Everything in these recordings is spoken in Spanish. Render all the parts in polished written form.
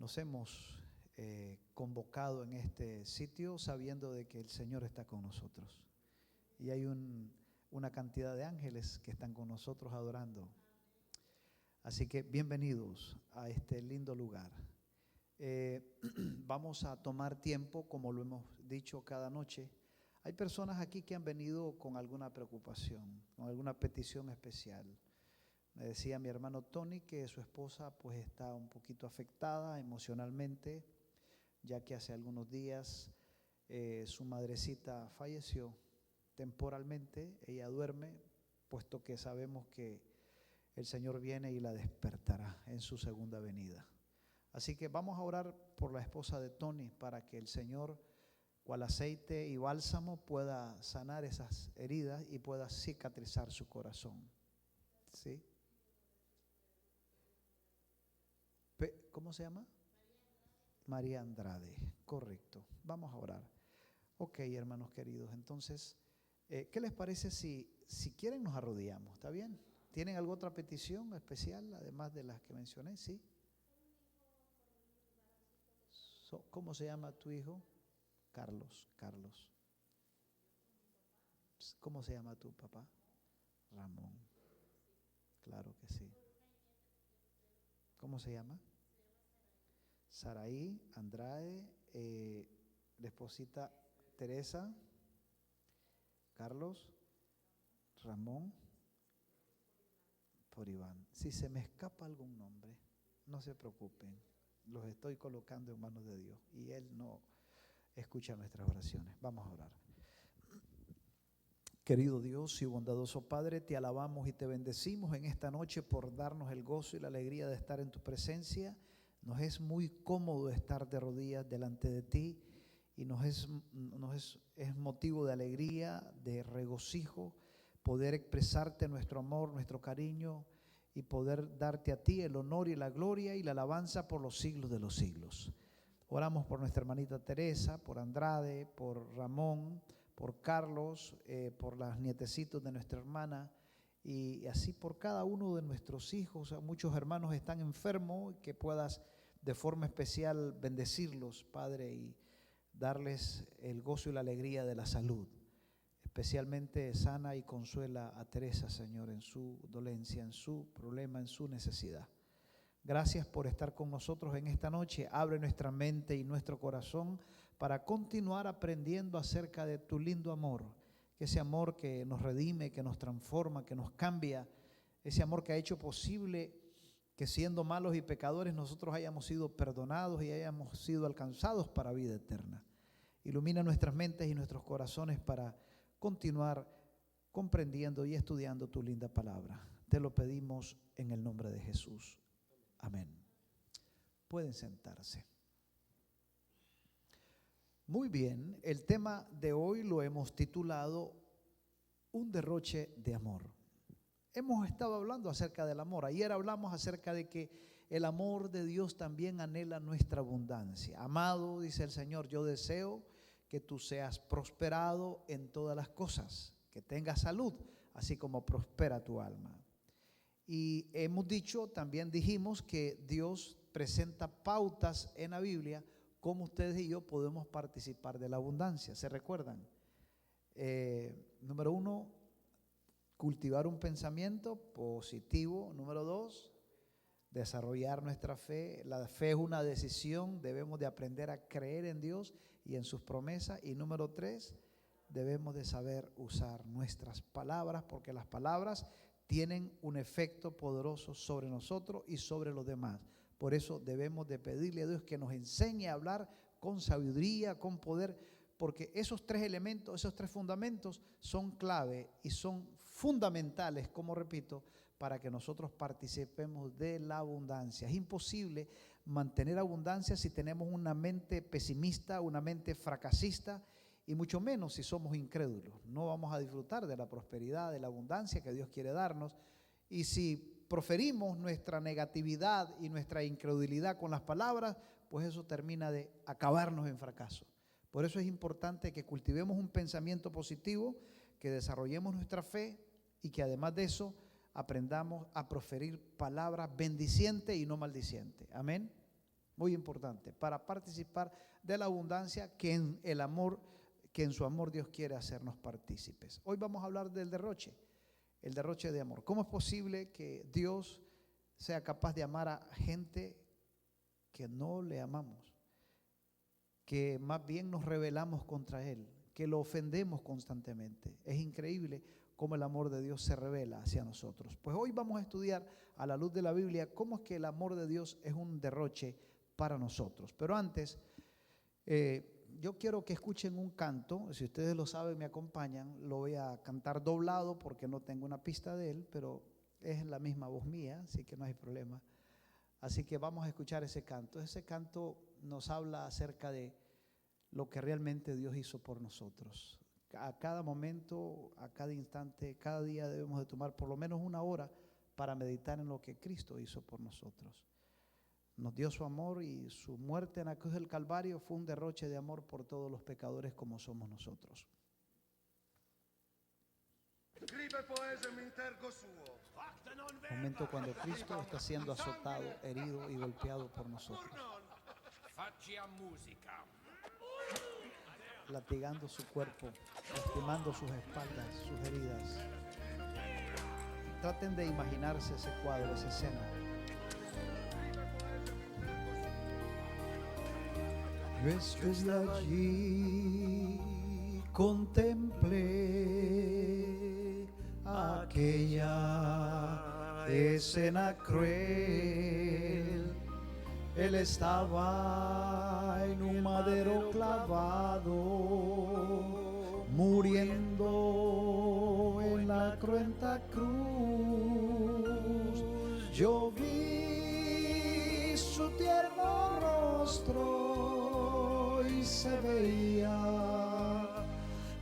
nos hemos convocado en este sitio sabiendo de que el Señor está con nosotros. Y hay una cantidad de ángeles que están con nosotros adorando. Así que bienvenidos a este lindo lugar. Vamos a tomar tiempo, como lo hemos dicho cada noche. Hay personas aquí que han venido con alguna preocupación, con alguna petición especial. Me decía mi hermano Tony que su esposa pues está un poquito afectada emocionalmente, ya que hace algunos días su madrecita falleció temporalmente. Ella duerme, puesto que sabemos que el Señor viene y la despertará en su segunda venida. Así que vamos a orar por la esposa de Tony para que el Señor, cual aceite y bálsamo, pueda sanar esas heridas y pueda cicatrizar su corazón. ¿Sí? ¿Cómo se llama? María Andrade, correcto. Vamos a orar. Ok, hermanos queridos, entonces, ¿qué les parece si quieren nos arrodillamos? ¿Está bien? ¿Tienen alguna otra petición especial, además de las que mencioné? ¿Sí? ¿Cómo se llama tu hijo? Carlos. ¿Cómo se llama tu papá? Ramón. Claro que sí. ¿Cómo se llama? Saraí, Andrade, la esposita Teresa, Carlos, Ramón, por Iván. Si se me escapa algún nombre, no se preocupen, los estoy colocando en manos de Dios y Él no escucha nuestras oraciones. Vamos a orar. Querido Dios y bondadoso Padre, te alabamos y te bendecimos en esta noche por darnos el gozo y la alegría de estar en tu presencia. Nos es muy cómodo estar de rodillas delante de ti y nos es motivo de alegría, de regocijo, poder expresarte nuestro amor, nuestro cariño y poder darte a ti el honor y la gloria y la alabanza por los siglos de los siglos. Oramos por nuestra hermanita Teresa, por Andrade, por Ramón, por Carlos, por las nietecitos de nuestra hermana y así por cada uno de nuestros hijos. Muchos hermanos están enfermos, que puedas de forma especial bendecirlos, Padre, y darles el gozo y la alegría de la salud. Especialmente sana y consuela a Teresa, Señor, en su dolencia, en su problema, en su necesidad. Gracias por estar con nosotros en esta noche. Abre nuestra mente y nuestro corazón para continuar aprendiendo acerca de tu lindo amor, ese amor que nos redime, que nos transforma, que nos cambia, ese amor que ha hecho posible que siendo malos y pecadores nosotros hayamos sido perdonados y hayamos sido alcanzados para vida eterna. Ilumina nuestras mentes y nuestros corazones para continuar comprendiendo y estudiando tu linda palabra. Te lo pedimos en el nombre de Jesús. Amén. Pueden sentarse. Muy bien, el tema de hoy lo hemos titulado Un derroche de amor. Hemos estado hablando acerca del amor. Ayer hablamos acerca de que el amor de Dios también anhela nuestra abundancia. Amado, dice el Señor, yo deseo que tú seas prosperado en todas las cosas, que tengas salud, así como prospera tu alma. Y hemos dicho, también dijimos que Dios presenta pautas en la Biblia cómo ustedes y yo podemos participar de la abundancia. ¿Se recuerdan? Número 1, cultivar un pensamiento positivo. Número 2, desarrollar nuestra fe. La fe es una decisión, debemos de aprender a creer en Dios y en sus promesas. Y número 3, debemos de saber usar nuestras palabras, porque las palabras tienen un efecto poderoso sobre nosotros y sobre los demás. Por eso debemos de pedirle a Dios que nos enseñe a hablar con sabiduría, con poder, porque esos 3 elementos, esos 3 fundamentos son clave y son fundamentales, como repito, para que nosotros participemos de la abundancia. Es imposible mantener abundancia si tenemos una mente pesimista, una mente fracasista, y mucho menos si somos incrédulos. No vamos a disfrutar de la prosperidad, de la abundancia que Dios quiere darnos. Y si proferimos nuestra negatividad y nuestra incredulidad con las palabras, pues eso termina de acabarnos en fracaso. Por eso es importante que cultivemos un pensamiento positivo, que desarrollemos nuestra fe y que además de eso aprendamos a proferir palabras bendicientes y no maldicientes. Amén. muy importante, para participar de la abundancia que en su amor Dios quiere hacernos partícipes. Hoy vamos a hablar del derroche, el derroche de amor. ¿Cómo es posible que Dios sea capaz de amar a gente que no le amamos, que más bien nos rebelamos contra Él, que lo ofendemos constantemente? Es increíble cómo el amor de Dios se revela hacia nosotros. Pues hoy vamos a estudiar a la luz de la Biblia cómo es que el amor de Dios es un derroche para nosotros. Pero antes, yo quiero que escuchen un canto. Si ustedes lo saben, me acompañan. Lo voy a cantar doblado porque no tengo una pista de él, pero es la misma voz mía, así que no hay problema. Así que vamos a escuchar ese canto. Ese canto nos habla acerca de lo que realmente Dios hizo por nosotros. A cada momento, a cada instante, cada día debemos de tomar por lo menos una hora para meditar en lo que Cristo hizo por nosotros. Nos dio su amor y su muerte en la cruz del Calvario fue un derroche de amor por todos los pecadores como somos nosotros. Momento cuando Cristo está siendo azotado, herido y golpeado por nosotros, latigando su cuerpo, lastimando sus espaldas, sus heridas. Traten de imaginarse ese cuadro, esa escena. Yo estuve allí, contemplé aquella escena cruel. Él estaba en un madero clavado, muriendo en la cruenta cruz. Yo vi su tierno rostro y se veía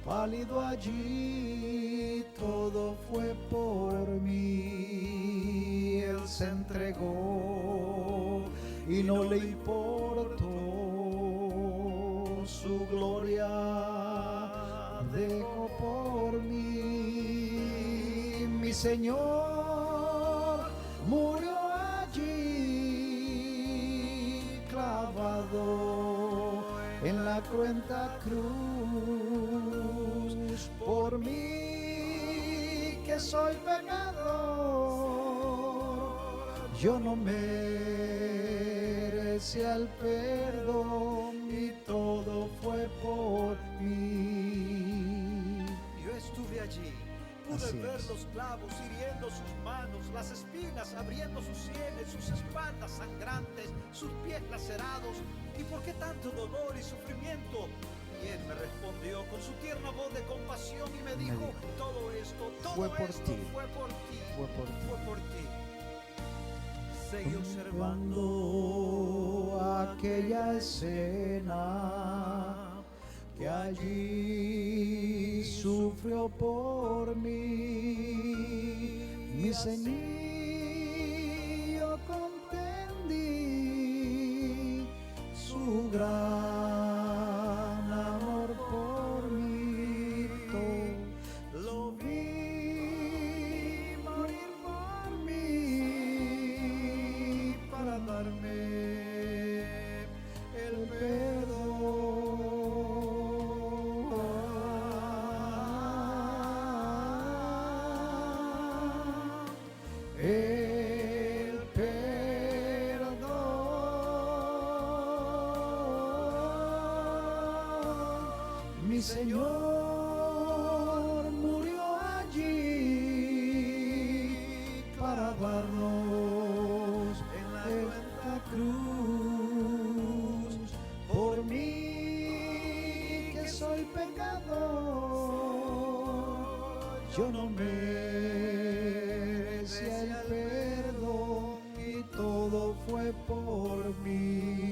pálido allí. Todo fue por mí. Él se entregó y no le importó, su gloria dejó por mí. Mi Señor murió allí, clavado en la cruenta cruz, por mí que soy pecador. Yo no merecía el perdón y todo fue por mí. Yo estuve allí, pude ver los clavos hiriendo sus manos, las espinas abriendo sus sienes, sus espaldas sangrantes, sus pies lacerados. ¿Y por qué tanto dolor y sufrimiento? Y él me respondió con su tierna voz de compasión y me dijo, todo esto fue por ti, fue por ti, fue por ti. Seguí observando aquella escena que allí sufrió por mí. Mi Señor, comprendí su gran amor por mí. Lo vi morir por mí para darme el perdón. El perdón. Mi Señor murió allí para darnos en la cruz. Por mí que soy pecador, yo no merecía el perdón y todo fue por mí.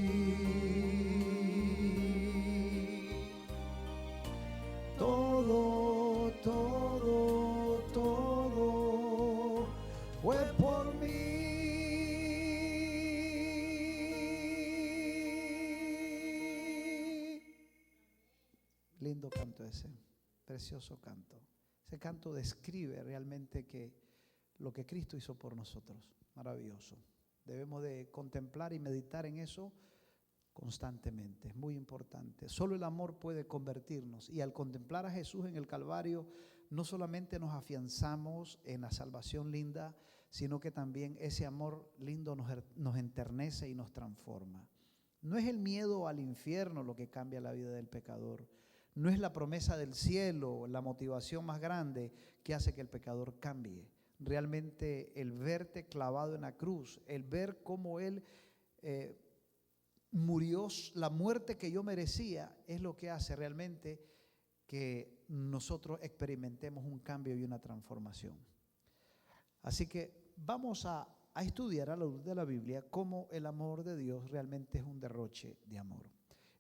Todo, todo, todo fue por mí. Lindo canto ese, precioso canto. Ese canto describe realmente que lo que Cristo hizo por nosotros, maravilloso. Debemos de contemplar y meditar en eso constantemente. Es muy importante. Solo el amor puede convertirnos, y al contemplar a Jesús en el Calvario, no solamente nos afianzamos en la salvación linda, sino que también ese amor lindo nos enternece y nos transforma. No es el miedo al infierno lo que cambia la vida del pecador. No es la promesa del cielo la motivación más grande que hace que el pecador cambie. Realmente el verte clavado en la cruz, el ver cómo Él murió la muerte que yo merecía, es lo que hace realmente que nosotros experimentemos un cambio y una transformación. Así que vamos a estudiar a la luz de la Biblia cómo el amor de Dios realmente es un derroche de amor.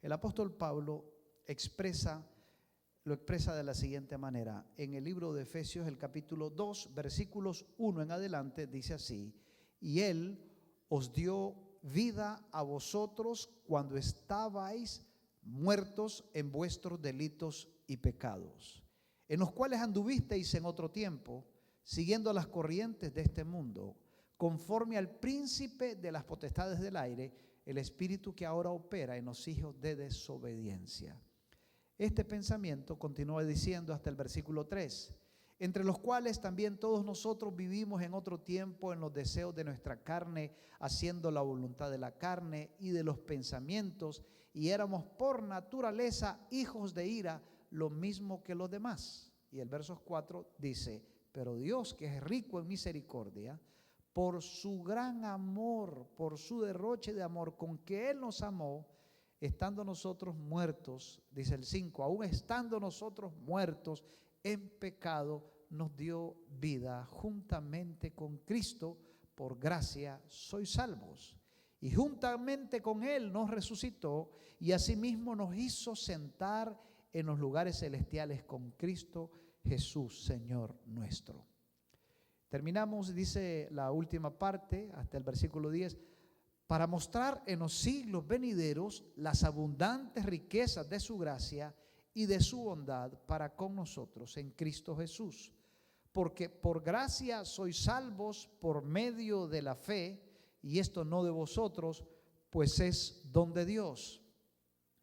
El apóstol Pablo lo expresa de la siguiente manera. En el libro de Efesios, el capítulo 2, versículos 1 en adelante, dice así: y Él os dio vida a vosotros cuando estabais muertos en vuestros delitos y pecados, en los cuales anduvisteis en otro tiempo, siguiendo las corrientes de este mundo, conforme al príncipe de las potestades del aire, el espíritu que ahora opera en los hijos de desobediencia. Este pensamiento continúa diciendo hasta el versículo 3, entre los cuales también todos nosotros vivimos en otro tiempo en los deseos de nuestra carne, haciendo la voluntad de la carne y de los pensamientos, y éramos por naturaleza hijos de ira, lo mismo que los demás. Y el verso 4 dice: pero Dios, que es rico en misericordia, por su gran amor, por su derroche de amor con que Él nos amó, estando nosotros muertos, dice el 5, aún estando nosotros muertos en pecado, nos dio vida juntamente con Cristo. Por gracia sois salvos. Y juntamente con Él nos resucitó y asimismo nos hizo sentar en los lugares celestiales con Cristo Jesús, Señor nuestro. Terminamos, dice la última parte, hasta el versículo 10, para mostrar en los siglos venideros las abundantes riquezas de su gracia y de su bondad para con nosotros en Cristo Jesús. Porque por gracia sois salvos por medio de la fe, y esto no de vosotros, pues es don de Dios,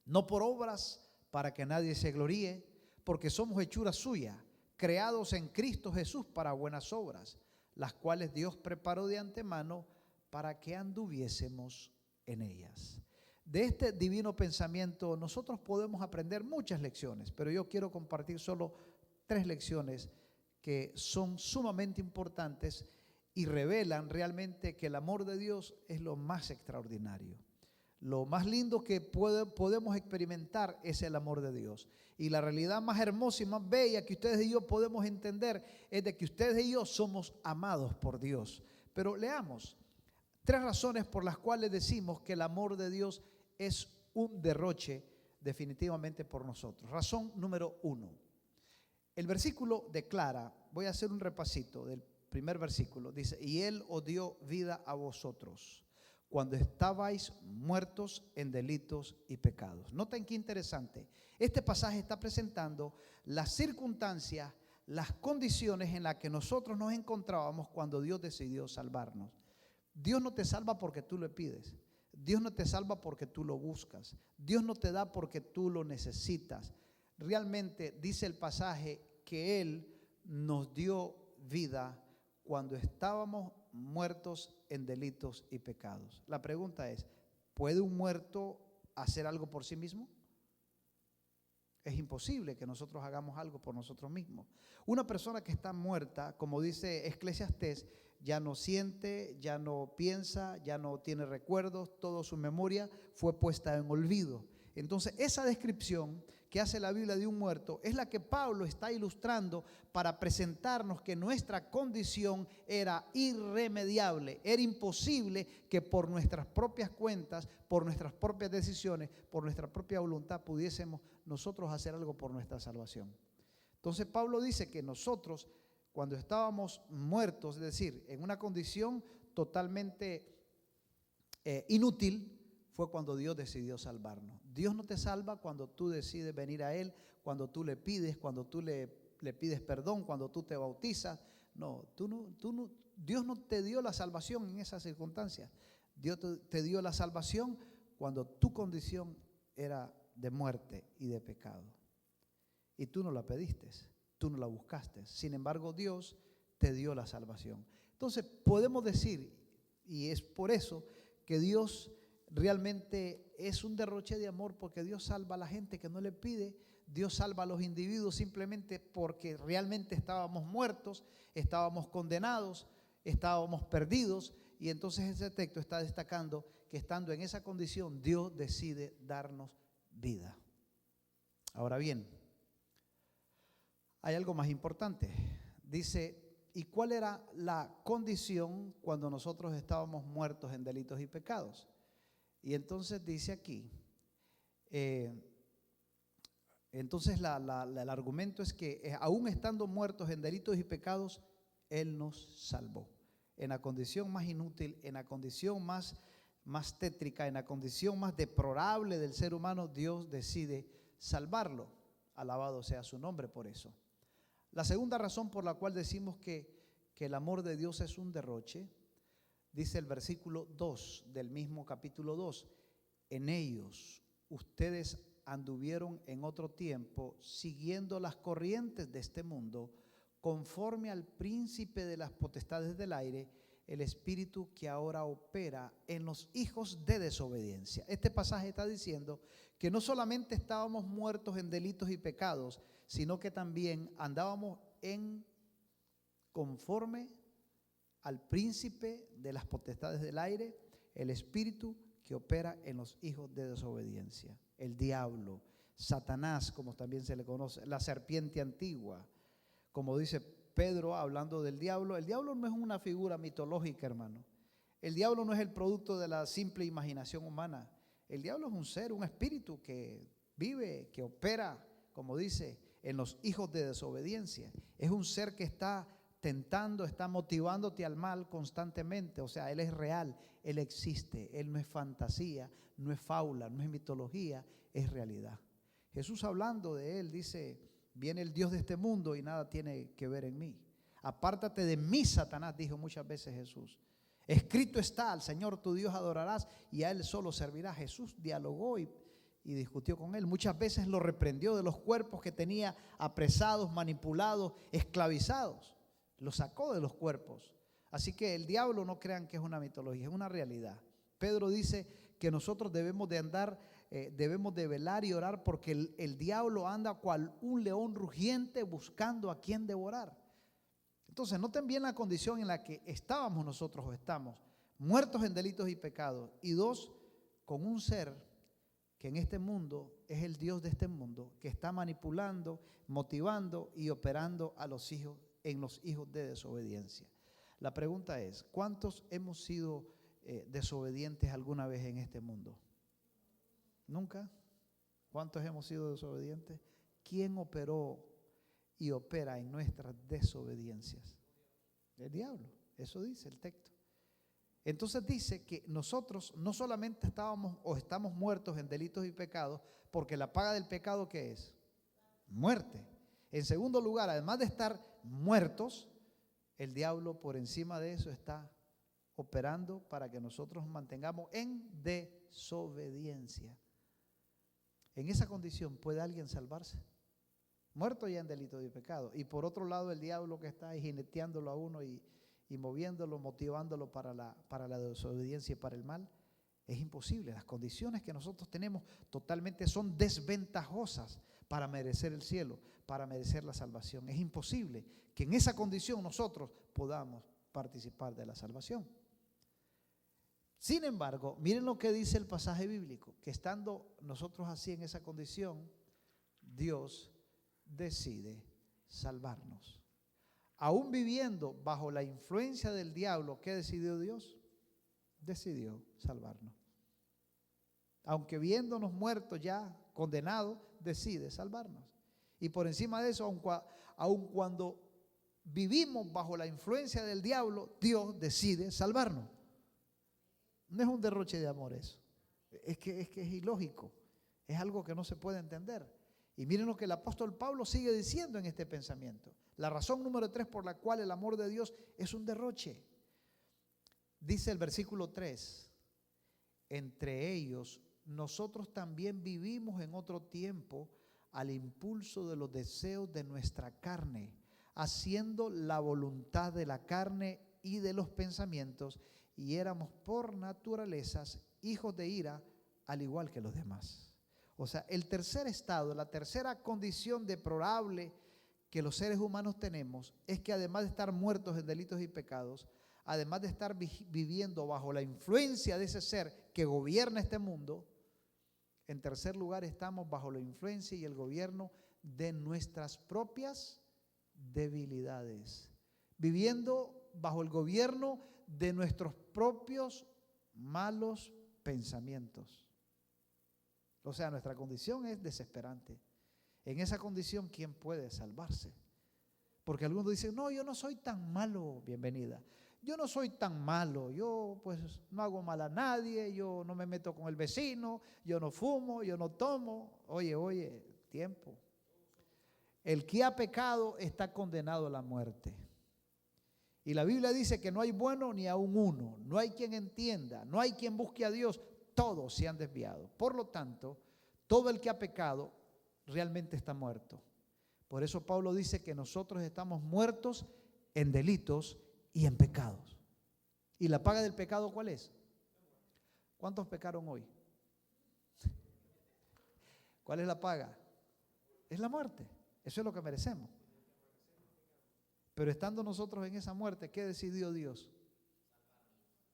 no por obras para que nadie se gloríe, porque somos hechura suya, creados en Cristo Jesús para buenas obras, las cuales Dios preparó de antemano para que anduviésemos en ellas. De este divino pensamiento nosotros podemos aprender muchas lecciones, pero yo quiero compartir solo 3 lecciones que son sumamente importantes y revelan realmente que el amor de Dios es lo más extraordinario. Lo más lindo que podemos experimentar es el amor de Dios. Y la realidad más hermosa y más bella que ustedes y yo podemos entender es de que ustedes y yo somos amados por Dios. Pero leamos 3 razones por las cuales decimos que el amor de Dios es un derroche definitivamente por nosotros. Razón número 1. El versículo declara, voy a hacer un repasito del primer versículo, dice: y Él os dio vida a vosotros cuando estabais muertos en delitos y pecados. Noten qué interesante. Este pasaje está presentando las circunstancias, las condiciones en las que nosotros nos encontrábamos cuando Dios decidió salvarnos. Dios no te salva porque tú le pides. Dios no te salva porque tú lo buscas. Dios no te da porque tú lo necesitas. Realmente dice el pasaje que Él nos dio vida cuando estábamos muertos en delitos y pecados. La pregunta es: ¿puede un muerto hacer algo por sí mismo? Es imposible que nosotros hagamos algo por nosotros mismos. Una persona que está muerta, como dice Eclesiastés, ya no siente, ya no piensa, ya no tiene recuerdos, toda su memoria fue puesta en olvido. Entonces, esa descripción que hace la Biblia de un muerto es la que Pablo está ilustrando para presentarnos que nuestra condición era irremediable, era imposible que por nuestras propias cuentas, por nuestras propias decisiones, por nuestra propia voluntad pudiésemos nosotros hacer algo por nuestra salvación. Entonces Pablo dice que nosotros, cuando estábamos muertos, es decir, en una condición totalmente inútil, fue cuando Dios decidió salvarnos. Dios no te salva cuando tú decides venir a Él, cuando tú le pides, cuando tú le pides perdón, cuando tú te bautizas. No, Dios no te dio la salvación en esas circunstancias. Dios te dio la salvación cuando tu condición era de muerte y de pecado. Y tú no la pediste, tú no la buscaste. Sin embargo, Dios te dio la salvación. Entonces podemos decir, y es por eso que Dios realmente es un derroche de amor, porque Dios salva a la gente que no le pide. Dios salva a los individuos simplemente porque realmente estábamos muertos, estábamos condenados, estábamos perdidos. Y entonces ese texto está destacando que estando en esa condición, Dios decide darnos vida. Ahora bien, hay algo más importante. Dice, ¿y cuál era la condición cuando nosotros estábamos muertos en delitos y pecados? Y entonces dice aquí, entonces el argumento es que aún estando muertos en delitos y pecados, Él nos salvó. En la condición más inútil, en la condición más tétrica, en la condición más deplorable del ser humano, Dios decide salvarlo. Alabado sea su nombre por eso. La segunda razón por la cual decimos que el amor de Dios es un derroche, dice el versículo 2 del mismo capítulo 2. En ellos ustedes anduvieron en otro tiempo siguiendo las corrientes de este mundo, conforme al príncipe de las potestades del aire, el espíritu que ahora opera en los hijos de desobediencia. Este pasaje está diciendo que no solamente estábamos muertos en delitos y pecados, sino que también andábamos conforme al príncipe de las potestades del aire, el espíritu que opera en los hijos de desobediencia. El diablo, Satanás, como también se le conoce, la serpiente antigua. Como dice Pedro hablando del diablo, el diablo no es una figura mitológica, hermano. El diablo no es el producto de la simple imaginación humana. El diablo es un ser, un espíritu que vive, que opera, como dice, en los hijos de desobediencia. Es un ser que está tentando, está motivándote al mal constantemente. O sea, Él es real, Él existe, Él no es fantasía, no es fábula, no es mitología, es realidad. Jesús hablando de Él dice, viene el Dios de este mundo y nada tiene que ver en mí. Apártate de mí, Satanás, dijo muchas veces Jesús. Escrito está, al Señor tu Dios adorarás y a Él solo servirás. Jesús dialogó y discutió con Él. Muchas veces lo reprendió de los cuerpos que tenía apresados, manipulados, esclavizados. Los sacó de los cuerpos. Así que el diablo, no crean que es una mitología, es una realidad. Pedro dice que nosotros debemos de andar, debemos de velar y orar, porque el diablo anda cual un león rugiente buscando a quien devorar. Entonces noten bien la condición en la que estábamos nosotros, o estamos muertos en delitos y pecados, y dos, con un ser que en este mundo es el Dios de este mundo, que está manipulando, motivando y operando a los hijos, en los hijos de desobediencia. La pregunta es, ¿cuántos hemos sido desobedientes alguna vez en este mundo? ¿Nunca? ¿Cuántos hemos sido desobedientes? ¿Quién operó y opera en nuestras desobediencias? El diablo, eso dice el texto. Entonces dice que nosotros no solamente estábamos o estamos muertos en delitos y pecados, porque la paga del pecado, ¿qué es? Muerte. En segundo lugar, además de estar muertos, el diablo por encima de eso está operando para que nosotros nos mantengamos en desobediencia. En esa condición, ¿puede alguien salvarse? Muerto ya en delito y pecado. Y por otro lado, el diablo que está ahí jineteándolo a uno y moviéndolo, motivándolo para la desobediencia y para el mal. Es imposible. Las condiciones que nosotros tenemos totalmente son desventajosas para merecer el cielo, para merecer la salvación. Es imposible que en esa condición nosotros podamos participar de la salvación. Sin embargo, miren lo que dice el pasaje bíblico, que estando nosotros así en esa condición, Dios decide salvarnos. Aún viviendo bajo la influencia del diablo, ¿qué decidió Dios? Decidió salvarnos. Aunque viéndonos muertos ya, condenados, decide salvarnos. Y por encima de eso, aun cuando vivimos bajo la influencia del diablo, Dios decide salvarnos. No es un derroche de amor eso. Es que es ilógico. Es algo que no se puede entender. Y miren lo que el apóstol Pablo sigue diciendo en este pensamiento. La razón número 3 por la cual el amor de Dios es un derroche. Dice el versículo 3, entre ellos nosotros también vivimos en otro tiempo al impulso de los deseos de nuestra carne, haciendo la voluntad de la carne y de los pensamientos, y éramos por naturalezas hijos de ira, al igual que los demás. O sea, el tercer estado, la tercera condición deplorable que los seres humanos tenemos es que además de estar muertos en delitos y pecados, además de estar viviendo bajo la influencia de ese ser que gobierna este mundo, en tercer lugar estamos bajo la influencia y el gobierno de nuestras propias debilidades, viviendo bajo el gobierno de nuestros propios malos pensamientos. O sea, nuestra condición es desesperante. En esa condición, ¿quién puede salvarse? Porque algunos dicen, no, yo no soy tan malo, bienvenida. Yo no soy tan malo, yo pues no hago mal a nadie, yo no me meto con el vecino, yo no fumo, yo no tomo. Oye, tiempo. El que ha pecado está condenado a la muerte. Y la Biblia dice que no hay bueno ni aun uno, no hay quien entienda, no hay quien busque a Dios, todos se han desviado. Por lo tanto, todo el que ha pecado realmente está muerto. Por eso Pablo dice que nosotros estamos muertos en delitos y en pecados. ¿Y la paga del pecado cuál es? ¿Cuántos pecaron hoy? ¿Cuál es la paga? Es la muerte. Eso es lo que merecemos. Pero estando nosotros en esa muerte, ¿qué decidió Dios?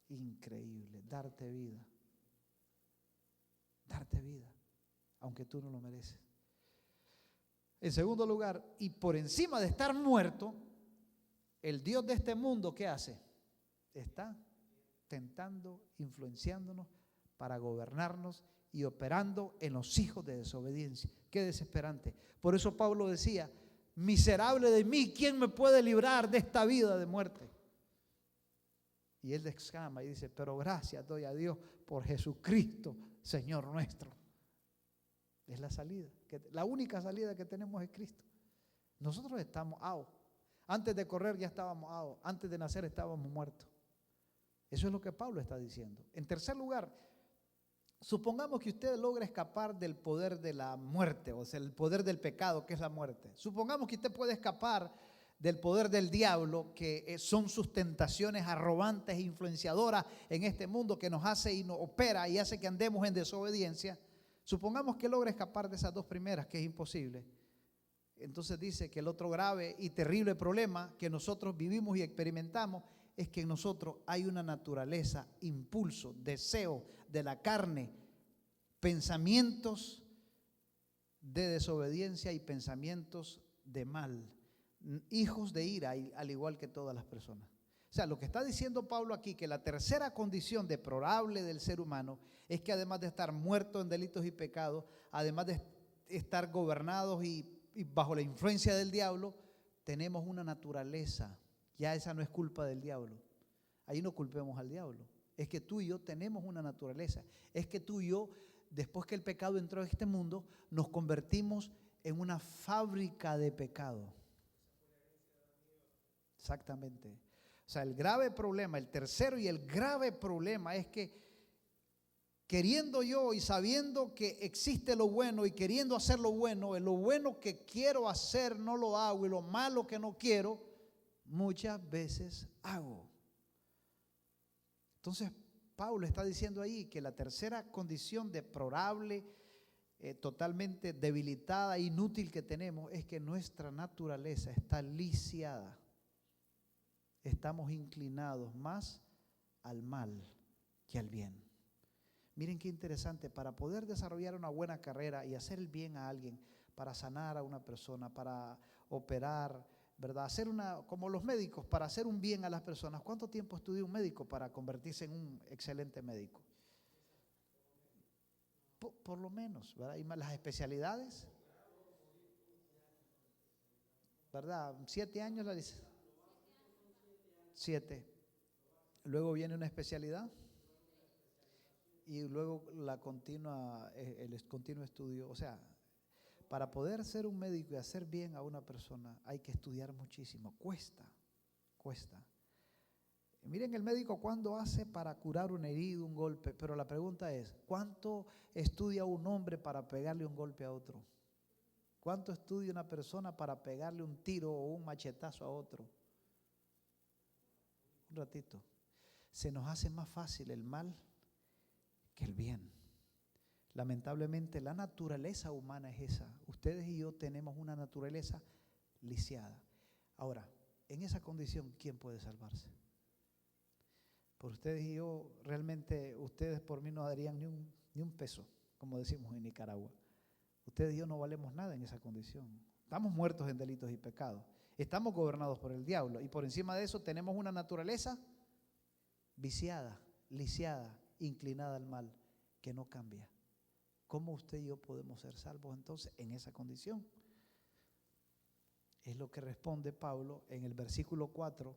Increíble, darte vida. Darte vida, aunque tú no lo mereces. En segundo lugar, y por encima de estar muerto, el Dios de este mundo, ¿qué hace? Está tentando, influenciándonos para gobernarnos y operando en los hijos de desobediencia. Qué desesperante. Por eso Pablo decía, miserable de mí, ¿quién me puede librar de esta vida de muerte? Y él exclama y dice, pero gracias doy a Dios por Jesucristo, Señor nuestro. Es la salida, la única salida que tenemos es Cristo. Nosotros estamos out. Antes de correr ya estábamos out. Antes de nacer estábamos muertos. Eso es lo que Pablo está diciendo. En tercer lugar, supongamos que usted logra escapar del poder de la muerte, o sea, el poder del pecado, que es la muerte. Supongamos que usted puede escapar del poder del diablo, que son sus tentaciones arrogantes e influenciadoras en este mundo, que nos hace y nos opera y hace que andemos en desobediencia. Supongamos que logra escapar de esas dos primeras, que es imposible. Entonces dice que el otro grave y terrible problema que nosotros vivimos y experimentamos es que en nosotros hay una naturaleza, impulso, deseo de la carne, pensamientos de desobediencia y pensamientos de mal, hijos de ira, al igual que todas las personas. O sea, lo que está diciendo Pablo aquí, que la tercera condición deplorable del ser humano es que además de estar muerto en delitos y pecados, además de estar gobernados y bajo la influencia del diablo, tenemos una naturaleza. Ya esa no es culpa del diablo. Ahí no culpemos al diablo. Es que tú y yo tenemos una naturaleza. Es que tú y yo, después que el pecado entró a este mundo, nos convertimos en una fábrica de pecado. Exactamente. O sea, el grave problema, el tercero y el grave problema es que queriendo yo y sabiendo que existe lo bueno y queriendo hacer lo bueno que quiero hacer no lo hago y lo malo que no quiero, muchas veces hago. Entonces, Pablo está diciendo ahí que la tercera condición deplorable, totalmente debilitada, inútil que tenemos es que nuestra naturaleza está lisiada. Estamos inclinados más al mal que al bien. Miren qué interesante, para poder desarrollar una buena carrera y hacer el bien a alguien, para sanar a una persona, para operar, ¿verdad? Hacer como los médicos, para hacer un bien a las personas. ¿Cuánto tiempo estudia un médico para convertirse en un excelente médico? Por lo menos, ¿verdad? Y más las especialidades, ¿verdad? 7 años la dice. 7. Luego viene una especialidad. Y luego el continuo estudio. O sea, para poder ser un médico y hacer bien a una persona hay que estudiar muchísimo. Cuesta. Miren el médico cuándo hace para curar una herida, un golpe, pero la pregunta es, ¿cuánto estudia un hombre para pegarle un golpe a otro? ¿Cuánto estudia una persona para pegarle un tiro o un machetazo a otro? Un ratito. Se nos hace más fácil el mal que el bien. Lamentablemente la naturaleza humana es esa. Ustedes y yo tenemos una naturaleza lisiada. Ahora, en esa condición, ¿quién puede salvarse? Por ustedes y yo, realmente ustedes por mí no darían ni un peso, como decimos en Nicaragua. Ustedes y yo no valemos nada en esa condición. Estamos muertos en delitos y pecados. Estamos gobernados por el diablo y por encima de eso tenemos una naturaleza viciada, lisiada, inclinada al mal, que no cambia. ¿Cómo usted y yo podemos ser salvos entonces en esa condición? Es lo que responde Pablo en el versículo 4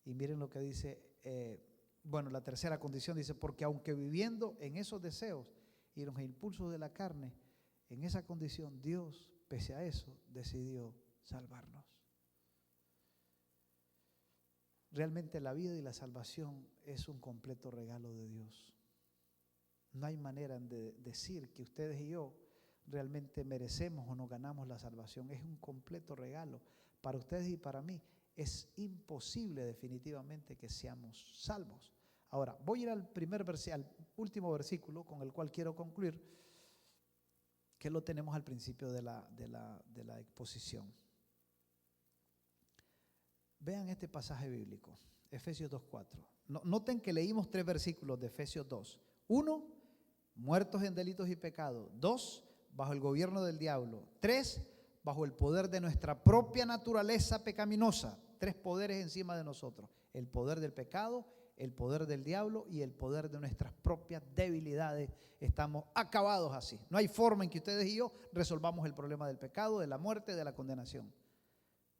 y miren lo que dice, la tercera condición dice, porque aunque viviendo en esos deseos y los impulsos de la carne, en esa condición Dios, pese a eso, decidió salvarnos. Realmente la vida y la salvación es un completo regalo de Dios. No hay manera de decir que ustedes y yo realmente merecemos o nos ganamos la salvación. Es un completo regalo para ustedes y para mí. Es imposible definitivamente que seamos salvos. Ahora, voy a ir al último versículo con el cual quiero concluir, que lo tenemos al principio de la exposición. Vean este pasaje bíblico, Efesios 2:4. Noten que leímos 3 versículos de Efesios 2. 1, muertos en delitos y pecados. 2, bajo el gobierno del diablo. 3, bajo el poder de nuestra propia naturaleza pecaminosa. 3 poderes encima de nosotros. El poder del pecado, el poder del diablo y el poder de nuestras propias debilidades. Estamos acabados así. No hay forma en que ustedes y yo resolvamos el problema del pecado, de la muerte, de la condenación.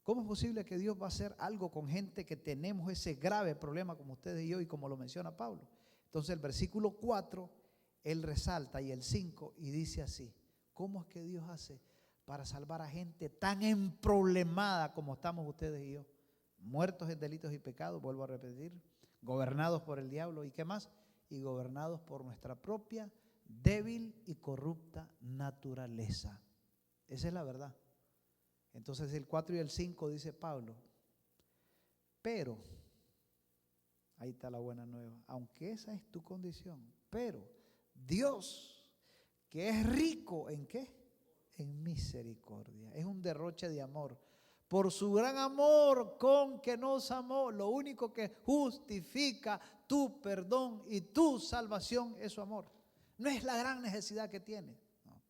¿Cómo es posible que Dios va a hacer algo con gente que tenemos ese grave problema como ustedes y yo y como lo menciona Pablo? Entonces el versículo 4, él resalta y el 5 y dice así, ¿cómo es que Dios hace para salvar a gente tan emproblemada como estamos ustedes y yo? Muertos en delitos y pecados, vuelvo a repetir, gobernados por el diablo y ¿qué más? Y gobernados por nuestra propia débil y corrupta naturaleza. Esa es la verdad. Entonces el 4 y el 5 dice Pablo, pero, ahí está la buena nueva, aunque esa es tu condición, pero Dios, que es rico ¿en qué? En misericordia, es un derroche de amor. Por su gran amor con que nos amó, lo único que justifica tu perdón y tu salvación es su amor. No es la gran necesidad que tienes. No.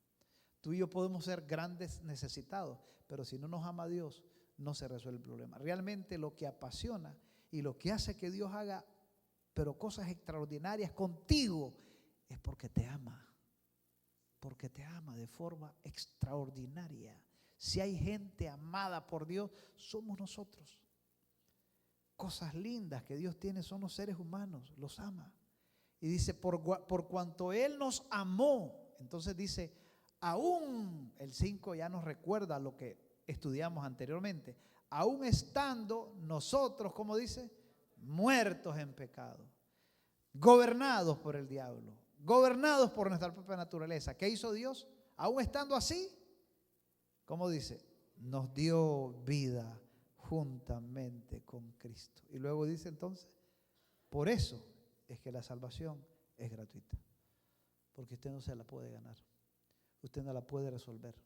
Tú y yo podemos ser grandes necesitados, pero si no nos ama Dios, no se resuelve el problema. Realmente lo que apasiona y lo que hace que Dios haga, pero cosas extraordinarias contigo, es porque te ama. Porque te ama de forma extraordinaria. Si hay gente amada por Dios, somos nosotros. Cosas lindas que Dios tiene son los seres humanos, los ama. Y dice, por cuanto Él nos amó, entonces dice, aún, el 5 ya nos recuerda lo que estudiamos anteriormente, aún estando nosotros, como dice, muertos en pecado, gobernados por el diablo, gobernados por nuestra propia naturaleza. ¿Qué hizo Dios? Aún estando así, ¿cómo dice? Nos dio vida juntamente con Cristo. Y luego dice entonces, por eso es que la salvación es gratuita. Porque usted no se la puede ganar. Usted no la puede resolver.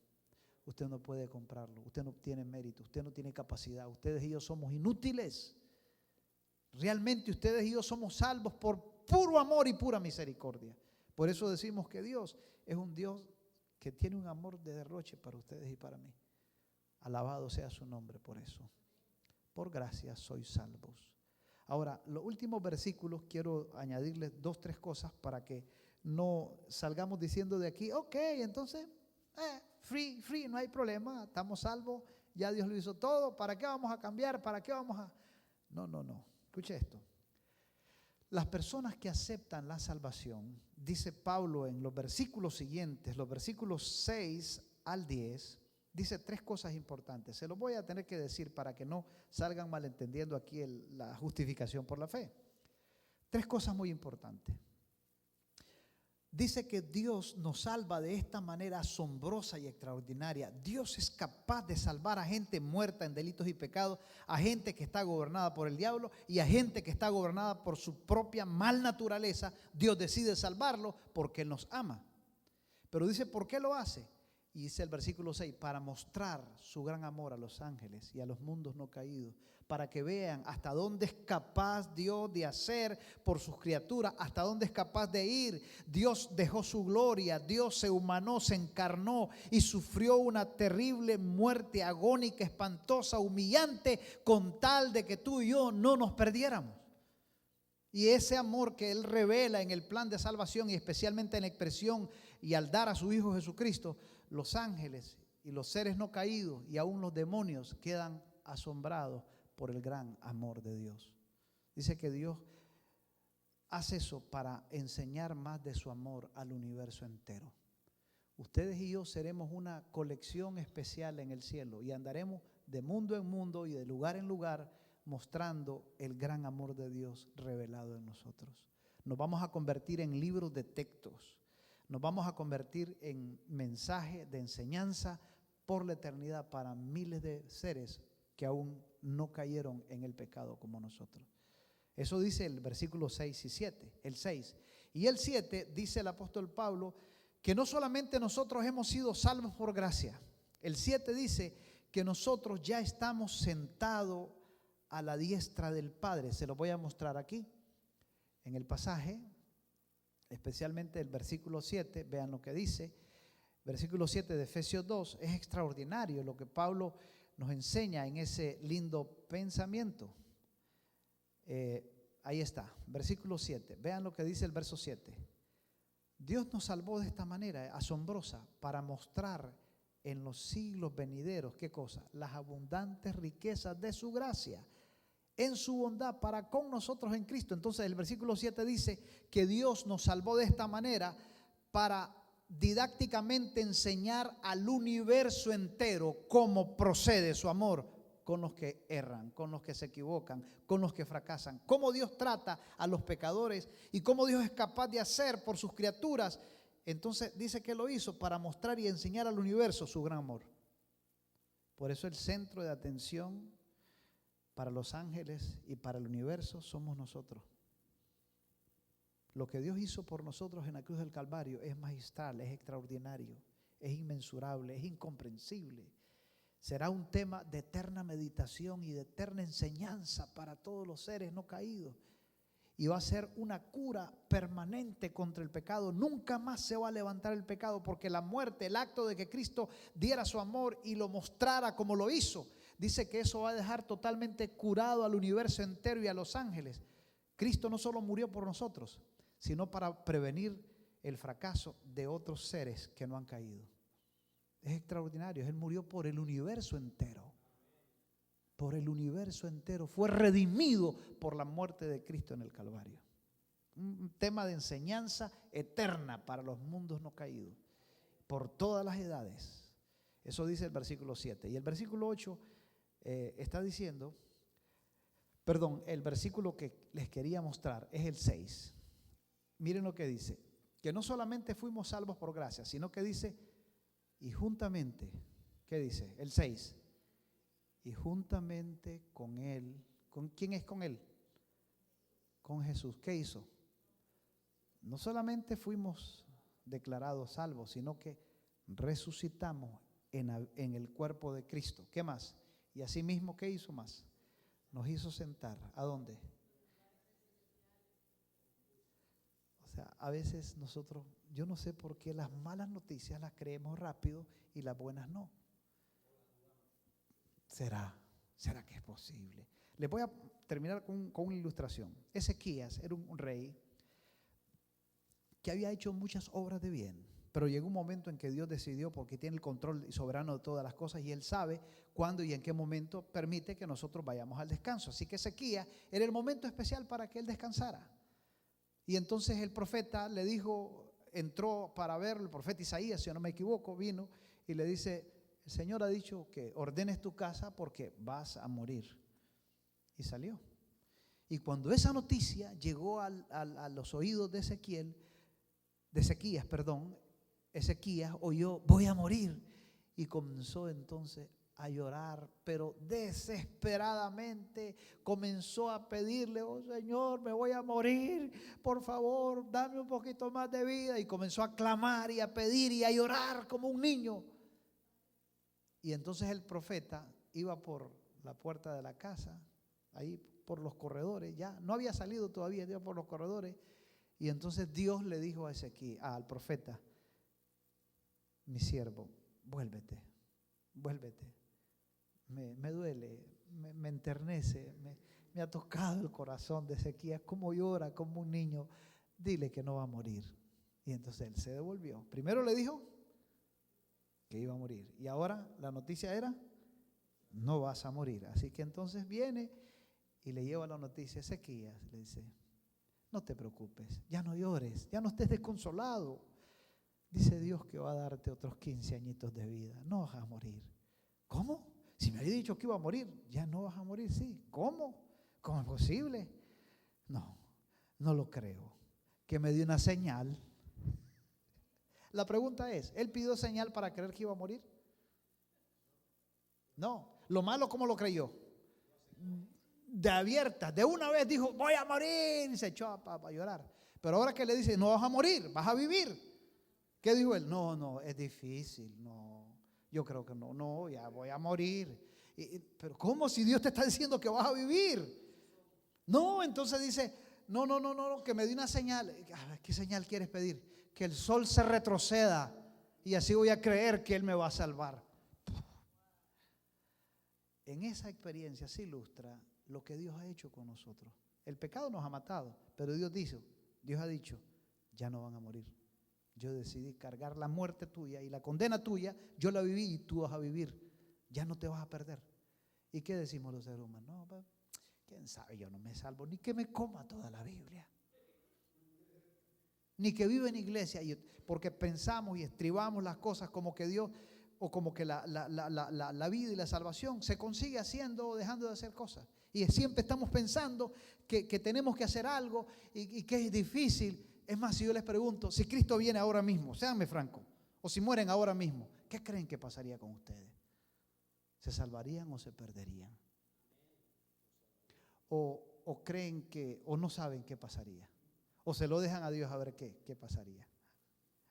Usted no puede comprarlo. Usted no tiene mérito. Usted no tiene capacidad. Ustedes y yo somos inútiles. Realmente ustedes y yo somos salvos por puro amor y pura misericordia. Por eso decimos que Dios es un Dios que tiene un amor de derroche para ustedes y para mí. Alabado sea su nombre por eso. Por gracia sois salvos. Ahora, los últimos versículos quiero añadirles 2, 3 cosas para que no salgamos diciendo de aquí, ok, entonces, free, no hay problema, estamos salvos, ya Dios lo hizo todo, ¿para qué vamos a cambiar? ¿Para qué vamos a...? No, escuche esto. Las personas que aceptan la salvación, dice Pablo en los versículos siguientes, los versículos 6 al 10, dice 3 cosas importantes. Se los voy a tener que decir para que no salgan malentendiendo aquí la justificación por la fe. 3 cosas muy importantes. Dice que Dios nos salva de esta manera asombrosa y extraordinaria. Dios es capaz de salvar a gente muerta en delitos y pecados, a gente que está gobernada por el diablo y a gente que está gobernada por su propia mal naturaleza. Dios decide salvarlo porque Él nos ama. Pero dice, ¿por qué lo hace? Y dice el versículo 6, para mostrar su gran amor a los ángeles y a los mundos no caídos, para que vean hasta dónde es capaz Dios de hacer por sus criaturas, hasta dónde es capaz de ir. Dios dejó su gloria, Dios se humanó, se encarnó y sufrió una terrible muerte agónica, espantosa, humillante, con tal de que tú y yo no nos perdiéramos. Y ese amor que Él revela en el plan de salvación y especialmente en la expresión y al dar a su Hijo Jesucristo, los ángeles y los seres no caídos y aún los demonios quedan asombrados por el gran amor de Dios. Dice que Dios hace eso para enseñar más de su amor al universo entero. Ustedes y yo seremos una colección especial en el cielo y andaremos de mundo en mundo y de lugar en lugar mostrando el gran amor de Dios revelado en nosotros. Nos vamos a convertir en libros de textos. Nos vamos a convertir en mensaje de enseñanza por la eternidad para miles de seres que aún no cayeron en el pecado como nosotros. Eso dice el versículo 6 y 7, el 6. Y el 7 dice el apóstol Pablo que no solamente nosotros hemos sido salvos por gracia. El 7 dice que nosotros ya estamos sentados a la diestra del Padre. Se lo voy a mostrar aquí en el pasaje. Especialmente el versículo 7, vean lo que dice. Versículo 7 de Efesios 2, es extraordinario lo que Pablo nos enseña en ese lindo pensamiento. Ahí está, versículo 7. Vean lo que dice el verso 7. Dios nos salvó de esta manera asombrosa para mostrar en los siglos venideros, ¿qué cosa? Las abundantes riquezas de su gracia en su bondad para con nosotros en Cristo. Entonces el versículo 7 dice que Dios nos salvó de esta manera para didácticamente enseñar al universo entero cómo procede su amor con los que erran, con los que se equivocan, con los que fracasan, cómo Dios trata a los pecadores y cómo Dios es capaz de hacer por sus criaturas. Entonces dice que lo hizo para mostrar y enseñar al universo su gran amor. Por eso el centro de atención para los ángeles y para el universo somos nosotros. Lo que Dios hizo por nosotros en la cruz del Calvario es magistral, es extraordinario, es inmensurable, es incomprensible. Será un tema de eterna meditación y de eterna enseñanza para todos los seres no caídos. Y va a ser una cura permanente contra el pecado. Nunca más se va a levantar el pecado porque la muerte, el acto de que Cristo diera su amor y lo mostrara como lo hizo, dice que eso va a dejar totalmente curado al universo entero y a los ángeles. Cristo no solo murió por nosotros, sino para prevenir el fracaso de otros seres que no han caído. Es extraordinario. Él murió por el universo entero. Por el universo entero. Fue redimido por la muerte de Cristo en el Calvario. Un tema de enseñanza eterna para los mundos no caídos. Por todas las edades. Eso dice el versículo 7. Y el versículo 8 está diciendo, el versículo que les quería mostrar es el 6. Miren lo que dice, que no solamente fuimos salvos por gracia, sino que dice, y juntamente, ¿qué dice? El 6, y juntamente con Él, ¿con quién es con Él? Con Jesús. ¿Qué hizo? No solamente fuimos declarados salvos, sino que resucitamos en el cuerpo de Cristo. ¿Qué más? Y asimismo, ¿qué hizo más? Nos hizo sentar. ¿A dónde? O sea, a veces nosotros, yo no sé por qué las malas noticias las creemos rápido y las buenas no. ¿Será que es posible? Les voy a terminar con una ilustración. Ezequías era un rey que había hecho muchas obras de bien, pero llegó un momento en que Dios decidió, porque tiene el control soberano de todas las cosas y Él sabe cuándo y en qué momento permite que nosotros vayamos al descanso. Así que Ezequías era el momento especial para que él descansara. Y entonces el profeta le dijo, entró para verlo, el profeta Isaías, si yo no me equivoco, vino y le dice, el Señor ha dicho que ordenes tu casa porque vas a morir. Y salió. Y cuando esa noticia llegó a los oídos de Ezequías, Ezequías oyó, voy a morir. Y comenzó entonces a llorar, pero desesperadamente comenzó a pedirle, oh Señor, me voy a morir, por favor, dame un poquito más de vida. Y comenzó a clamar y a pedir y a llorar como un niño. Y entonces el profeta iba por la puerta de la casa, ahí por los corredores, ya no había salido todavía, iba por los corredores. Y entonces Dios le dijo a Ezequías, al profeta, mi siervo, vuélvete. Me duele, me enternece, me ha tocado el corazón de Ezequías, cómo llora como un niño. Dile que no va a morir. Y entonces él se devolvió. Primero le dijo que iba a morir. Y ahora la noticia era, no vas a morir. Así que entonces viene y le lleva la noticia a Ezequías. Le dice, no te preocupes, ya no llores, ya no estés desconsolado. Dice Dios que va a darte otros 15 añitos de vida. No vas a morir. ¿Cómo? Si me había dicho que iba a morir, ya no vas a morir, sí. ¿Cómo? ¿Cómo es posible? No lo creo. Que me dio una señal. La pregunta es, ¿él pidió señal para creer que iba a morir? No. Lo malo, ¿cómo lo creyó? De abierta, de una vez dijo, voy a morir, y se echó a llorar. Pero ahora que le dice, no vas a morir, vas a vivir. ¿Qué dijo él? No, es difícil, no. Yo creo que no, ya voy a morir. Pero ¿cómo si Dios te está diciendo que vas a vivir? No, entonces dice, no, que me dé una señal. ¿Qué señal quieres pedir? Que el sol se retroceda y así voy a creer que Él me va a salvar. En esa experiencia se ilustra lo que Dios ha hecho con nosotros. El pecado nos ha matado, pero Dios ha dicho, ya no van a morir. Yo decidí cargar la muerte tuya y la condena tuya, yo la viví y tú vas a vivir. Ya no te vas a perder. ¿Y qué decimos los seres humanos? No, pues, quién sabe, yo no me salvo, ni que me coma toda la Biblia, ni que viva en iglesia, porque pensamos y estribamos las cosas como que Dios, o como que la vida y la salvación se consigue haciendo o dejando de hacer cosas. Y siempre estamos pensando que tenemos que hacer algo y que es difícil. Es más, si yo les pregunto, si Cristo viene ahora mismo, séanme franco, o si mueren ahora mismo, ¿qué creen que pasaría con ustedes? ¿Se salvarían o se perderían? ¿O creen que, o no saben qué pasaría? ¿O se lo dejan a Dios a ver qué pasaría?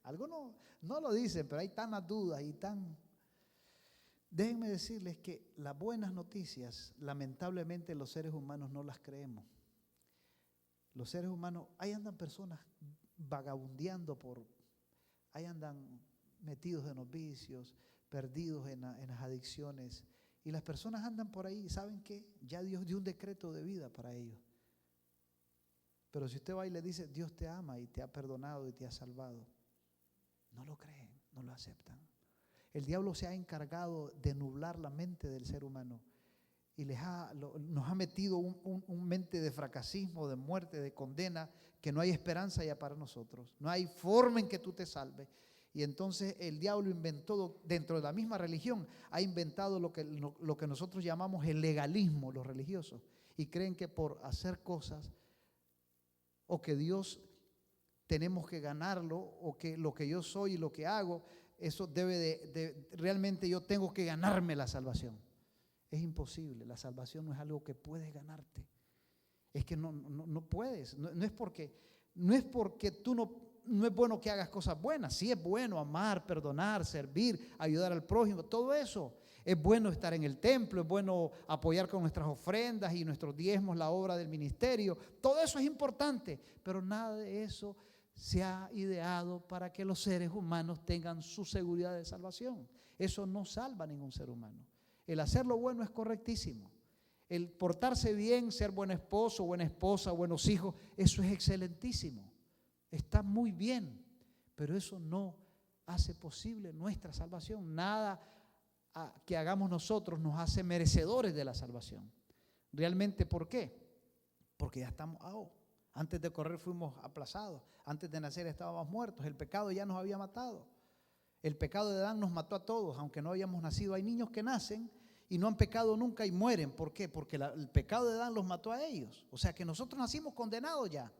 Algunos no lo dicen, pero hay tantas dudas y tan... Déjenme decirles que las buenas noticias, lamentablemente los seres humanos no las creemos. Los seres humanos, ahí andan personas vagabundeando ahí andan metidos en los vicios, perdidos en las adicciones. Y las personas andan por ahí, ¿saben qué? Ya Dios dio un decreto de vida para ellos. Pero si usted va y le dice, Dios te ama y te ha perdonado y te ha salvado, no lo creen, no lo aceptan. El diablo se ha encargado de nublar la mente del ser humano y nos ha metido un mente de fracasismo, de muerte, de condena, que no hay esperanza ya para nosotros. No hay forma en que tú te salves. Y entonces el diablo inventó, dentro de la misma religión, ha inventado lo que nosotros llamamos el legalismo, los religiosos. Y creen que por hacer cosas, o que Dios tenemos que ganarlo, o que lo que yo soy y lo que hago, eso debe realmente yo tengo que ganarme la salvación. Es imposible, la salvación no es algo que puedes ganarte. Es que no puedes, no es porque tú no es bueno que hagas cosas buenas. Sí es bueno amar, perdonar, servir, ayudar al prójimo, todo eso. Es bueno estar en el templo, es bueno apoyar con nuestras ofrendas y nuestros diezmos la obra del ministerio. Todo eso es importante, pero nada de eso se ha ideado para que los seres humanos tengan su seguridad de salvación. Eso no salva a ningún ser humano. El hacer lo bueno es correctísimo. El portarse bien, ser buen esposo, buena esposa, buenos hijos, eso es excelentísimo. Está muy bien, pero eso no hace posible nuestra salvación. Nada que hagamos nosotros nos hace merecedores de la salvación. ¿Realmente por qué? Porque ya estamos antes de correr fuimos aplazados, antes de nacer estábamos muertos, el pecado ya nos había matado. El pecado de Adán nos mató a todos, aunque no hayamos nacido. Hay niños que nacen y no han pecado nunca y mueren. ¿Por qué? Porque el pecado de Adán los mató a ellos. O sea que nosotros nacimos condenados ya,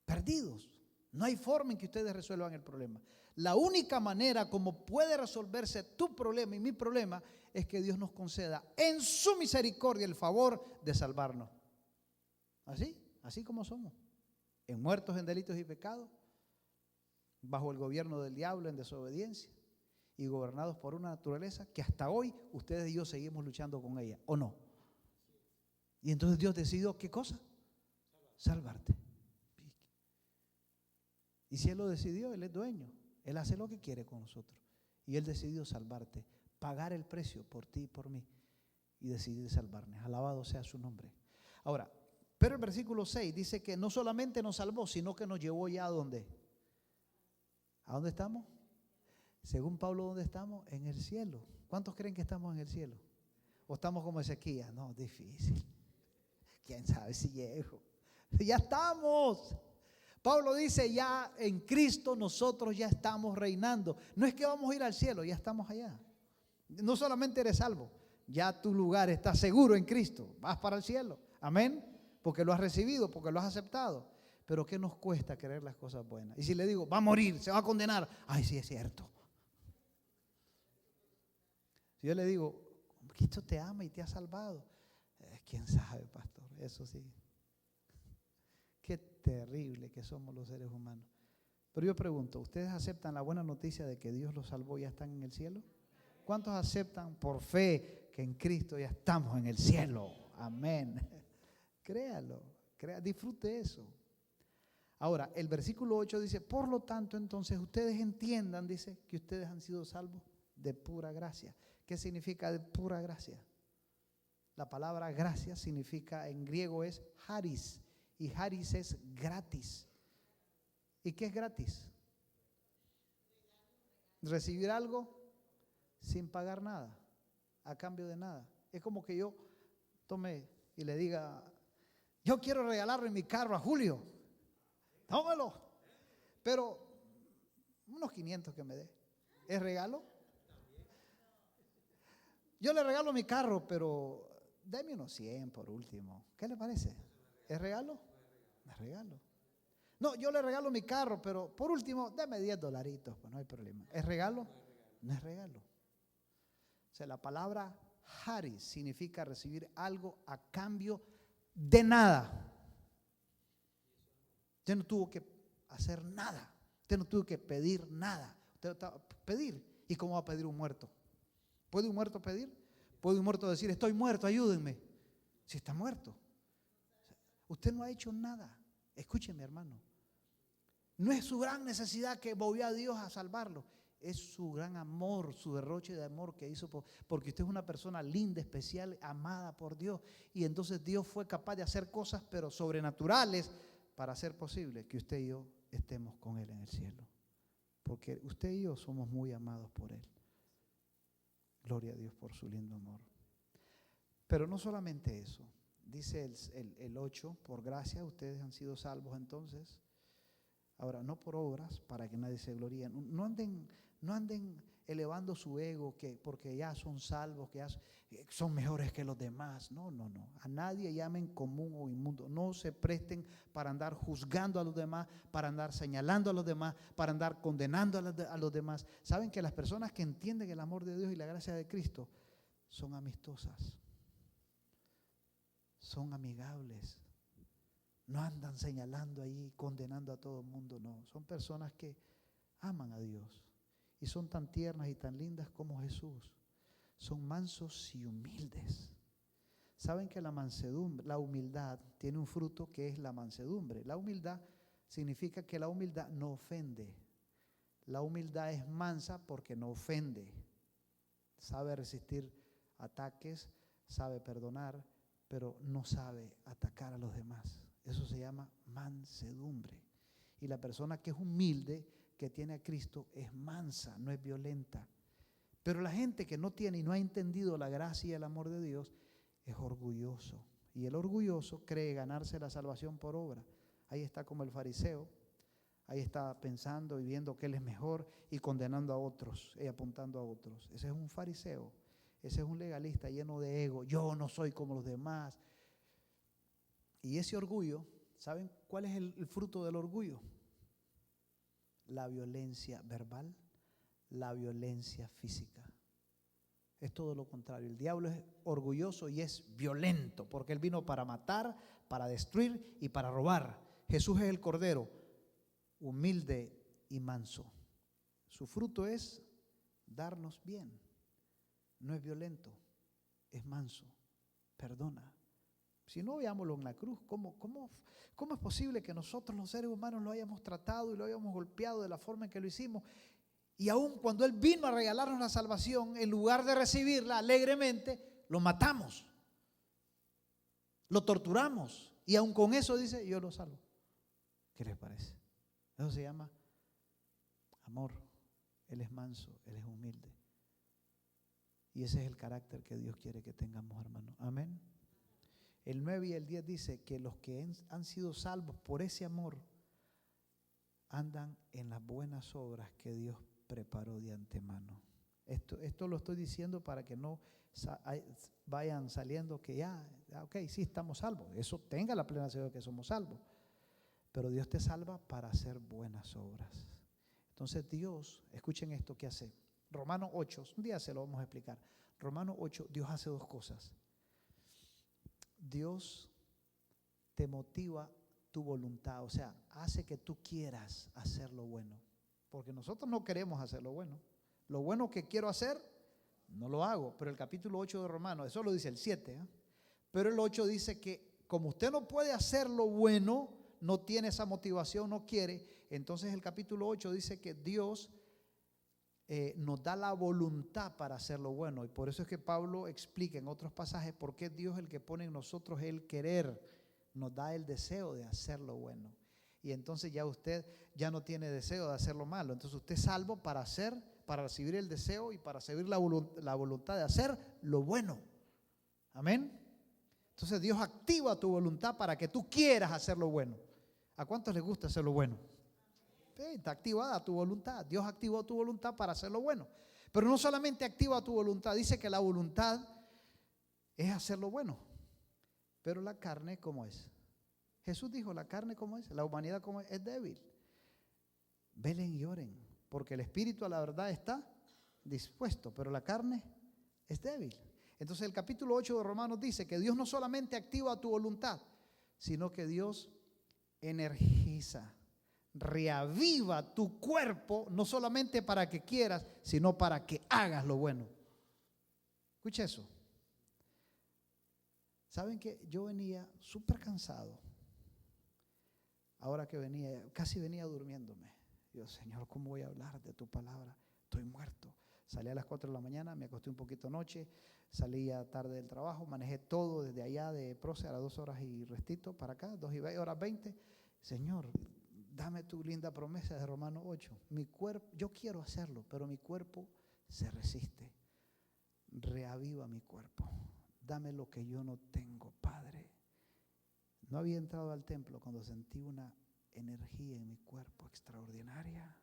perdidos. No hay forma en que ustedes resuelvan el problema. La única manera como puede resolverse tu problema y mi problema es que Dios nos conceda en su misericordia el favor de salvarnos. Así como somos, muertos en delitos y pecados, bajo el gobierno del diablo en desobediencia y gobernados por una naturaleza que hasta hoy ustedes y yo seguimos luchando con ella, ¿o no? Y entonces Dios decidió, ¿qué cosa? Salvarte. Y si Él lo decidió, Él es dueño. Él hace lo que quiere con nosotros. Y Él decidió salvarte, pagar el precio por ti y por mí, y decidir salvarnos. Alabado sea su nombre. Ahora, pero el versículo 6 dice que no solamente nos salvó, sino que nos llevó ya a ¿dónde? ¿A dónde estamos? Según Pablo, ¿dónde estamos? En el cielo. ¿Cuántos creen que estamos en el cielo? ¿O estamos como Ezequías? No, difícil. ¿Quién sabe si llego? Ya estamos. Pablo dice, ya en Cristo nosotros ya estamos reinando. No es que vamos a ir al cielo, ya estamos allá. No solamente eres salvo, ya tu lugar está seguro en Cristo. Vas para el cielo. Amén. Porque lo has recibido, porque lo has aceptado. Pero ¿qué nos cuesta querer las cosas buenas? Y si le digo, va a morir, se va a condenar. Ay, sí, es cierto. Si yo le digo, Cristo te ama y te ha salvado. ¿Quién sabe, pastor? Eso sí. Qué terrible que somos los seres humanos. Pero yo pregunto, ¿ustedes aceptan la buena noticia de que Dios los salvó y ya están en el cielo? ¿Cuántos aceptan por fe que en Cristo ya estamos en el cielo? Amén. Créalo, disfrute eso. Ahora, el versículo 8 dice, por lo tanto, entonces ustedes entiendan, dice, que ustedes han sido salvos de pura gracia. ¿Qué significa de pura gracia? La palabra gracia significa, en griego es charis, y charis es gratis. ¿Y qué es gratis? Recibir algo sin pagar nada, a cambio de nada. Es como que yo tome y le diga, yo quiero regalarle mi carro a Julio, tómalo, pero unos 500 que me dé. ¿Es regalo? Yo le regalo mi carro, pero deme unos 100 por último. ¿Qué le parece? ¿Es regalo? No es regalo. No, yo le regalo mi carro, pero por último, deme $10, pues no hay problema. ¿Es regalo? No es regalo. O sea, la palabra charis significa recibir algo a cambio de nada. Usted no tuvo que hacer nada. Usted no tuvo que pedir nada. Usted pedir. ¿Y cómo va a pedir un muerto? ¿Puede un muerto pedir? ¿Puede un muerto decir, estoy muerto, ayúdenme? Si está muerto. Usted no ha hecho nada. Escúcheme, hermano. No es su gran necesidad que volvió a Dios a salvarlo. Es su gran amor, su derroche de amor que hizo porque usted es una persona linda, especial, amada por Dios. Y entonces Dios fue capaz de hacer cosas, pero sobrenaturales, para hacer posible que usted y yo estemos con Él en el cielo. Porque usted y yo somos muy amados por Él. Gloria a Dios por su lindo amor. Pero no solamente eso. Dice el 8, por gracia ustedes han sido salvos entonces. Ahora, no por obras, para que nadie se gloríe. No anden elevando su ego porque ya son salvos, que ya son mejores que los demás. No. A nadie llamen común o inmundo. No se presten para andar juzgando a los demás, para andar señalando a los demás, para andar condenando a los demás. Saben que las personas que entienden el amor de Dios y la gracia de Cristo son amistosas, son amigables. No andan señalando ahí, condenando a todo el mundo, no. Son personas que aman a Dios y son tan tiernas y tan lindas como Jesús. Son mansos y humildes. Saben que la mansedumbre, la humildad, tiene un fruto que es la mansedumbre. La humildad significa que la humildad no ofende. La humildad es mansa porque no ofende. Sabe resistir ataques, sabe perdonar, pero no sabe atacar a los demás. Eso se llama mansedumbre. Y la persona que es humilde, que tiene a Cristo, es mansa, no es violenta. Pero la gente que no tiene y no ha entendido la gracia y el amor de Dios es orgulloso. Y el orgulloso cree ganarse la salvación por obra. Ahí está como el fariseo. Ahí está pensando y viendo que él es mejor y condenando a otros y apuntando a otros. Ese es un fariseo, ese es un legalista lleno de ego. Yo no soy como los demás. Y ese orgullo, ¿saben cuál es el fruto del orgullo? La violencia verbal, la violencia física. Es todo lo contrario. El diablo es orgulloso y es violento, porque él vino para matar, para destruir y para robar. Jesús es el Cordero, humilde y manso. Su fruto es darnos bien. No es violento, es manso, perdona. Si no, veámoslo en la cruz. ¿Cómo es posible que nosotros los seres humanos lo hayamos tratado y lo hayamos golpeado de la forma en que lo hicimos? Y aún cuando Él vino a regalarnos la salvación, en lugar de recibirla alegremente, lo matamos, lo torturamos. Y aún con eso dice, yo lo salvo. ¿Qué les parece? Eso se llama amor. Él es manso, Él es humilde. Y ese es el carácter que Dios quiere que tengamos, hermanos. Amén. El 9 y el 10 dice que los que han sido salvos por ese amor andan en las buenas obras que Dios preparó de antemano. Esto lo estoy diciendo para que no vayan saliendo que ok, sí estamos salvos. Eso tenga la plena seguridad que somos salvos. Pero Dios te salva para hacer buenas obras. Entonces Dios, escuchen esto que hace. Romanos 8, un día se lo vamos a explicar. Romanos 8, Dios hace dos cosas. Dios te motiva tu voluntad, o sea, hace que tú quieras hacer lo bueno. Porque nosotros no queremos hacer lo bueno. Lo bueno que quiero hacer, no lo hago. Pero el capítulo 8 de Romanos, eso lo dice el 7, pero el 8 dice que como usted no puede hacer lo bueno, no tiene esa motivación, no quiere, entonces el capítulo 8 dice que Dios nos da la voluntad para hacer lo bueno. Y por eso es que Pablo explica en otros pasajes por qué Dios es el que pone en nosotros el querer, nos da el deseo de hacer lo bueno. Y entonces ya usted ya no tiene deseo de hacer lo malo. Entonces usted es salvo para recibir el deseo y para recibir la voluntad de hacer lo bueno. Amén. Entonces Dios activa tu voluntad para que tú quieras hacer lo bueno. ¿A cuántos les gusta hacer lo bueno? Está activada tu voluntad. Dios activó tu voluntad para hacer lo bueno. Pero no solamente activa tu voluntad, dice que la voluntad es hacer lo bueno. Pero la carne, ¿cómo es? Jesús dijo, la carne, ¿cómo es? La humanidad, ¿cómo es? Es débil. Velen y oren, porque el espíritu a la verdad está dispuesto, pero la carne es débil. Entonces el capítulo 8 de Romanos dice que Dios no solamente activa tu voluntad, sino que Dios energiza, reaviva tu cuerpo, no solamente para que quieras, sino para que hagas lo bueno. Escucha eso. ¿Saben qué? Yo venía súper cansado. Ahora que venía, casi venía durmiéndome. Yo, Señor, ¿cómo voy a hablar de tu palabra? Estoy muerto. Salí a las 4 de la mañana, me acosté un poquito anoche, salía tarde del trabajo, manejé todo desde allá de Prócer a 2 horas y restito para acá, 2:20. Señor, dame tu linda promesa de Romanos 8. Mi cuerpo, yo quiero hacerlo, pero mi cuerpo se resiste. Reaviva mi cuerpo. Dame lo que yo no tengo, Padre. No había entrado al templo cuando sentí una energía en mi cuerpo extraordinaria.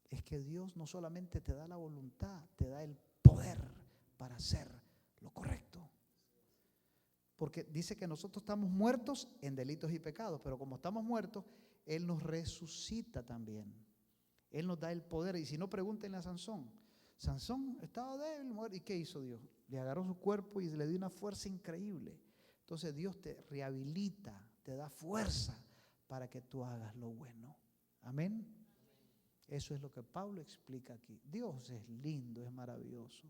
Es que Dios no solamente te da la voluntad, te da el poder para hacer lo correcto. Porque dice que nosotros estamos muertos en delitos y pecados, pero como estamos muertos, Él nos resucita también. Él nos da el poder. Y si no, pregúntenle a Sansón. Sansón estaba débil, muerto. ¿Y qué hizo Dios? Le agarró su cuerpo y le dio una fuerza increíble. Entonces Dios te rehabilita, te da fuerza para que tú hagas lo bueno. Amén. Eso es lo que Pablo explica aquí. Dios es lindo, es maravilloso.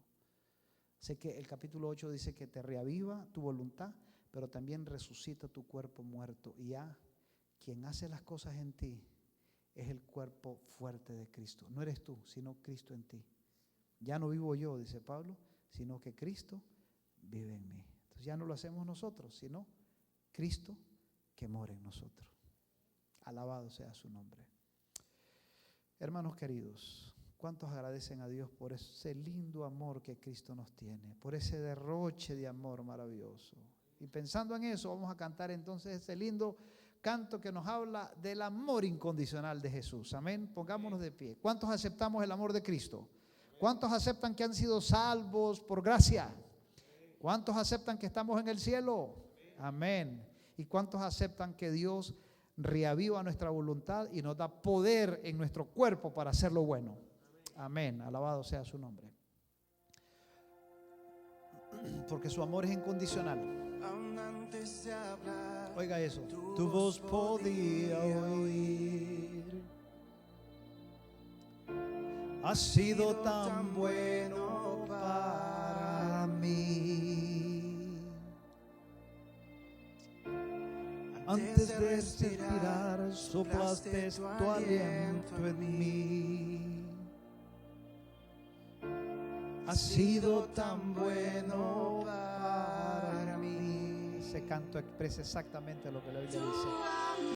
Sé que el capítulo 8 dice que te reaviva tu voluntad, pero también resucita tu cuerpo muerto. Y ya quien hace las cosas en ti es el cuerpo fuerte de Cristo. No eres tú, sino Cristo en ti. Ya no vivo yo, dice Pablo, sino que Cristo vive en mí. Entonces ya no lo hacemos nosotros, sino Cristo que mora en nosotros. Alabado sea su nombre. Hermanos queridos, ¿cuántos agradecen a Dios por ese lindo amor que Cristo nos tiene? Por ese derroche de amor maravilloso. Y pensando en eso, vamos a cantar entonces ese lindo canto que nos habla del amor incondicional de Jesús. Amén. Pongámonos de pie. ¿Cuántos aceptamos el amor de Cristo? ¿Cuántos aceptan que han sido salvos por gracia? ¿Cuántos aceptan que estamos en el cielo? Amén. ¿Y cuántos aceptan que Dios reaviva nuestra voluntad y nos da poder en nuestro cuerpo para hacer lo bueno? Amén. Alabado sea su nombre. Porque su amor es incondicional. Oiga eso. Tu voz podía oír. Has sido tan bueno para mí. Antes de respirar, soplaste tu aliento en mí. Has sido tan bueno para mí. Ese canto expresa exactamente lo que la Biblia dice.